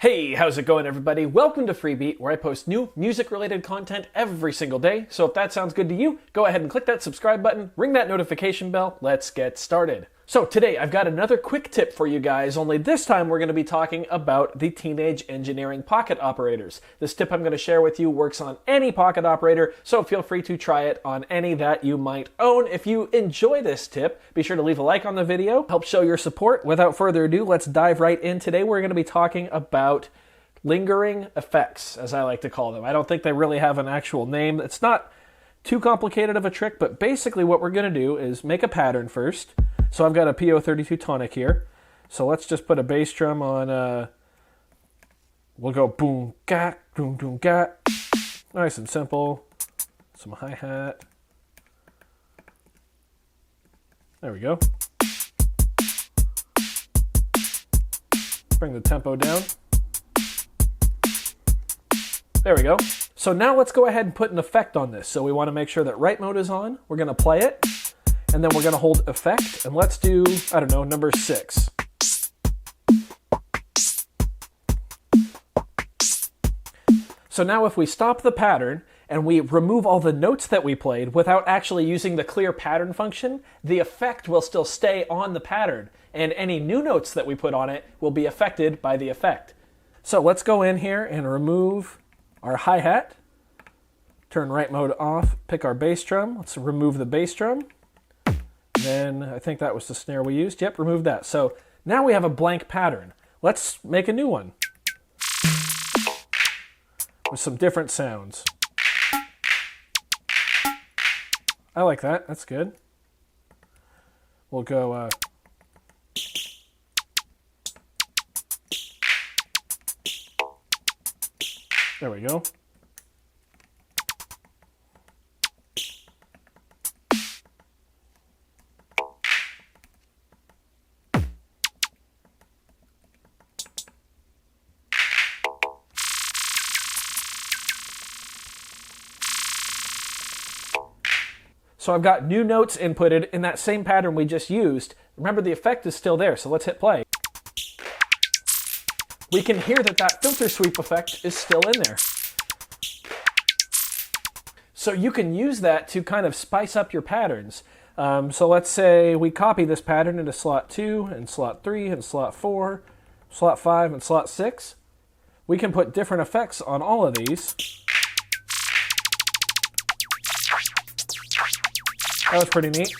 Hey, how's it going everybody? Welcome to Freebeat, where I post new music-related content every single day. So if that sounds good to you, go ahead and click that subscribe button, ring that notification bell, let's get started. So today I've got another quick tip for you guys, only this time we're going to be talking about the Teenage Engineering Pocket Operators. This tip I'm going to share with you works on any pocket operator, so feel free to try it on any that you might own. If you enjoy this tip, be sure to leave a like on the video, help show your support. Without further ado, let's dive right in. Today we're going to be talking about lingering effects, as I like to call them. I don't think they really have an actual name. It's not too complicated of a trick, but basically what we're going to do is make a pattern first. So I've got a PO-32 Tonic here. So let's just put a bass drum on, we'll go boom, gat, boom, boom, gat. Nice and simple. Some hi-hat. There we go. Bring the tempo down. There we go. So now let's go ahead and put an effect on this. So we want to make sure that write mode is on. We're going to play it. And then we're going to hold effect, and let's do, I don't know, number 6. So now if we stop the pattern and we remove all the notes that we played without actually using the clear pattern function, the effect will still stay on the pattern, and any new notes that we put on it will be affected by the effect. So let's go in here and remove our hi-hat, turn write mode off, pick our bass drum. Let's remove the bass drum. Then I think that was the snare we used. Yep, remove that. So now we have a blank pattern. Let's make a new one with some different sounds. I like that. That's good. We'll go... There we go. So I've got new notes inputted in that same pattern we just used. Remember, the effect is still there, so let's hit play. We can hear that that filter sweep effect is still in there. So you can use that to kind of spice up your patterns. So let's say we copy this pattern into slot 2, and slot 3, and slot 4, slot 5, and slot 6. We can put different effects on all of these. That was pretty neat.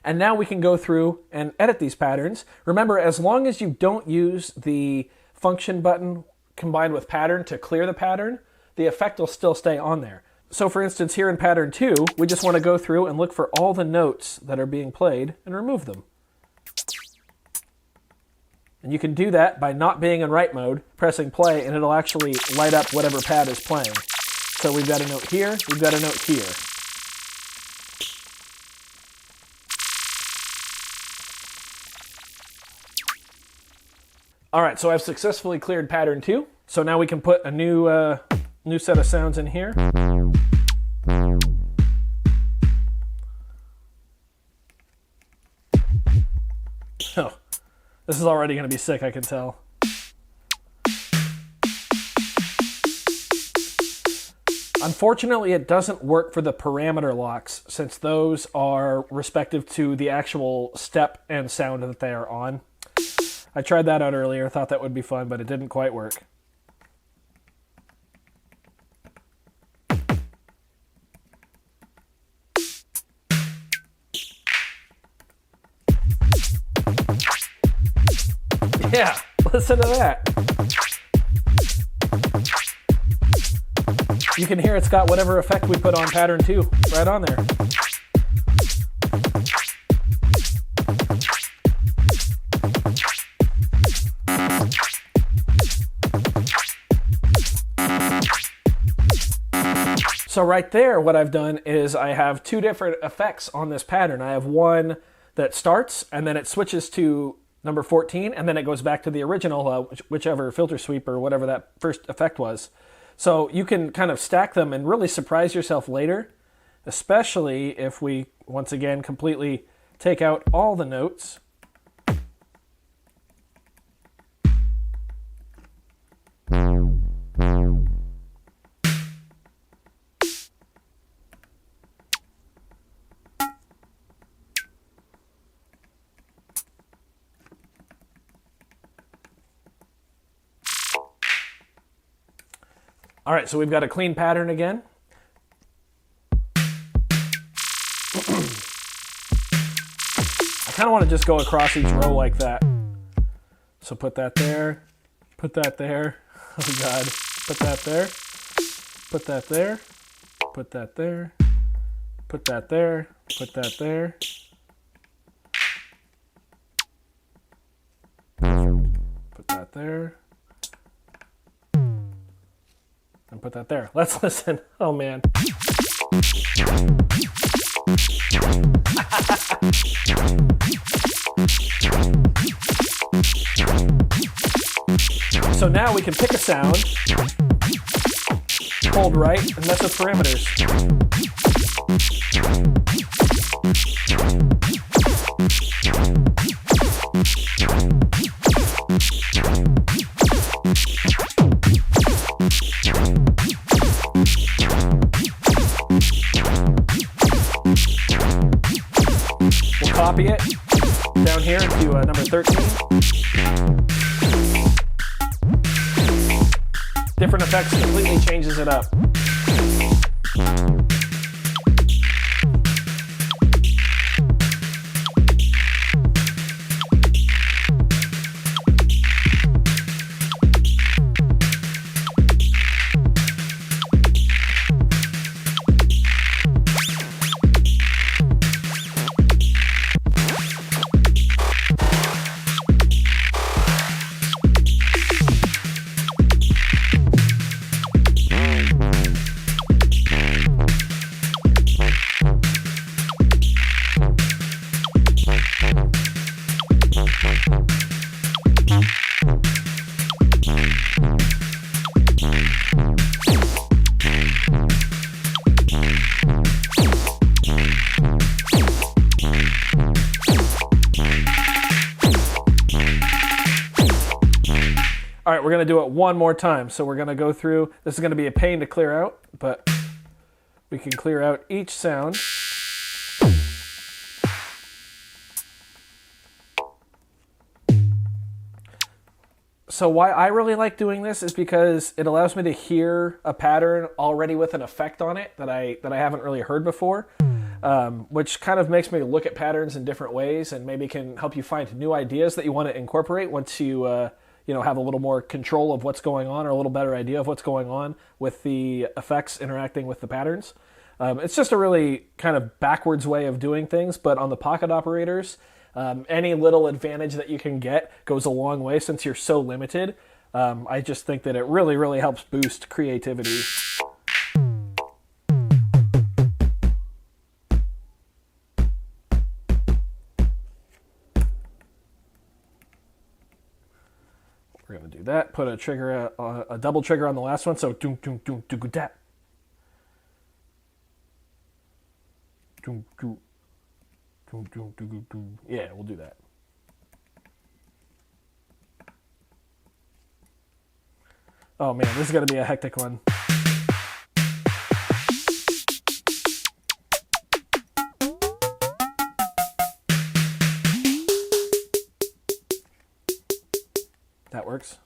And now we can go through and edit these patterns. Remember, as long as you don't use the function button combined with pattern to clear the pattern, the effect will still stay on there. So for instance, here in pattern 2, we just want to go through and look for all the notes that are being played and remove them. And you can do that by not being in write mode, pressing play, and it'll actually light up whatever pad is playing. So we've got a note here, we've got a note here. All right, so I've successfully cleared pattern 2. So now we can put a new set of sounds in here. Oh. This is already going to be sick, I can tell. Unfortunately, it doesn't work for the parameter locks, since those are respective to the actual step and sound that they are on. I tried that out earlier, thought that would be fun, but it didn't quite work. Yeah, listen to that. You can hear it's got whatever effect we put on pattern 2 right on there. So right there, what I've done is I have 2 different effects on this pattern. I have one that starts and then it switches to number 14, and then it goes back to the original, whichever filter sweep or whatever that first effect was. So you can kind of stack them and really surprise yourself later, especially if we, once again, completely take out all the notes. All right, so we've got a clean pattern again. I kind of want to just go across each row like that. So put that there, put that there. Oh God, put that there, put that there, put that there, put that there, put that there. Put that there. And put that there. Let's listen. Oh man. So now we can pick a sound, hold right, and mess with parameters. Copy it down here to number 13. Different effects completely changes it up. All right, we're going to do it one more time. So we're going to go through. This is going to be a pain to clear out, but we can clear out each sound. So why I really like doing this is because it allows me to hear a pattern already with an effect on it that I haven't really heard before, which kind of makes me look at patterns in different ways and maybe can help you find new ideas that you want to incorporate once you have a little more control of what's going on or a little better idea of what's going on with the effects interacting with the patterns. It's just a really kind of backwards way of doing things, but on the pocket operators, any little advantage that you can get goes a long way since you're so limited. I just think that it really, really helps boost creativity. We're going to do that. Put a trigger, a double trigger on the last one. So doom doom doom doom da. Doom doom doom doom doom doom. Yeah, we'll do that. Oh man, this is going to be a hectic one. That works.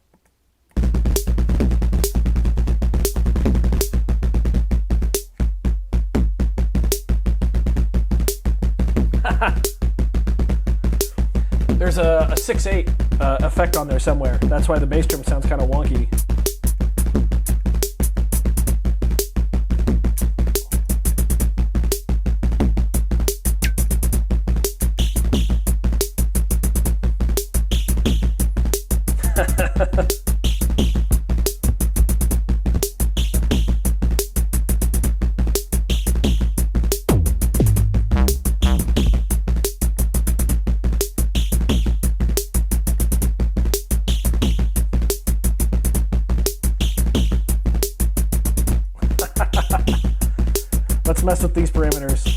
There's a 6/8 effect on there somewhere. That's why the bass drum sounds kind of wonky. Let's mess with these parameters.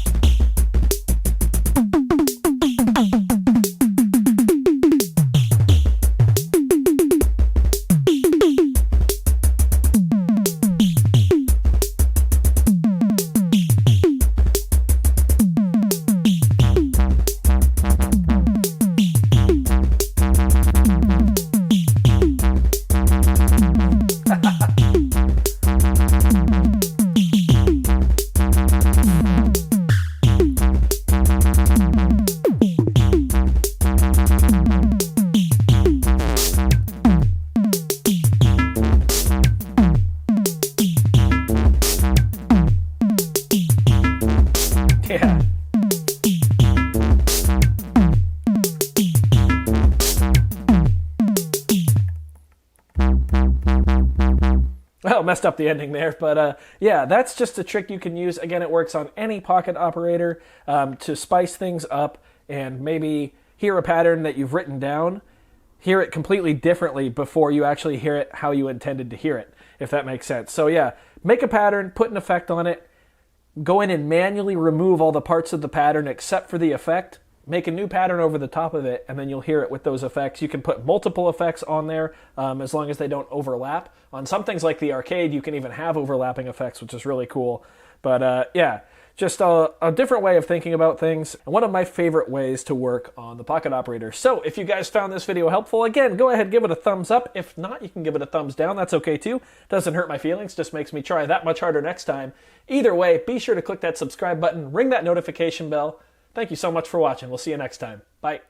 Yeah. Well, messed up the ending there, but yeah, that's just a trick you can use. Again, it works on any pocket operator to spice things up and maybe hear a pattern that you've written down, hear it completely differently before you actually hear it how you intended to hear it, if that makes sense. So yeah, make a pattern, put an effect on it, go in and manually remove all the parts of the pattern except for the effect, make a new pattern over the top of it, and then you'll hear it with those effects. You can put multiple effects on there as long as they don't overlap. On some things like the arcade, you can even have overlapping effects, which is really cool. But yeah, just a different way of thinking about things, and one of my favorite ways to work on the pocket operator. So if you guys found this video helpful, again, go ahead and give it a thumbs up. If not, you can give it a thumbs down. That's okay too. Doesn't hurt my feelings, just makes me try that much harder next time. Either way, be sure to click that subscribe button, ring that notification bell. Thank you so much for watching. We'll see you next time. Bye.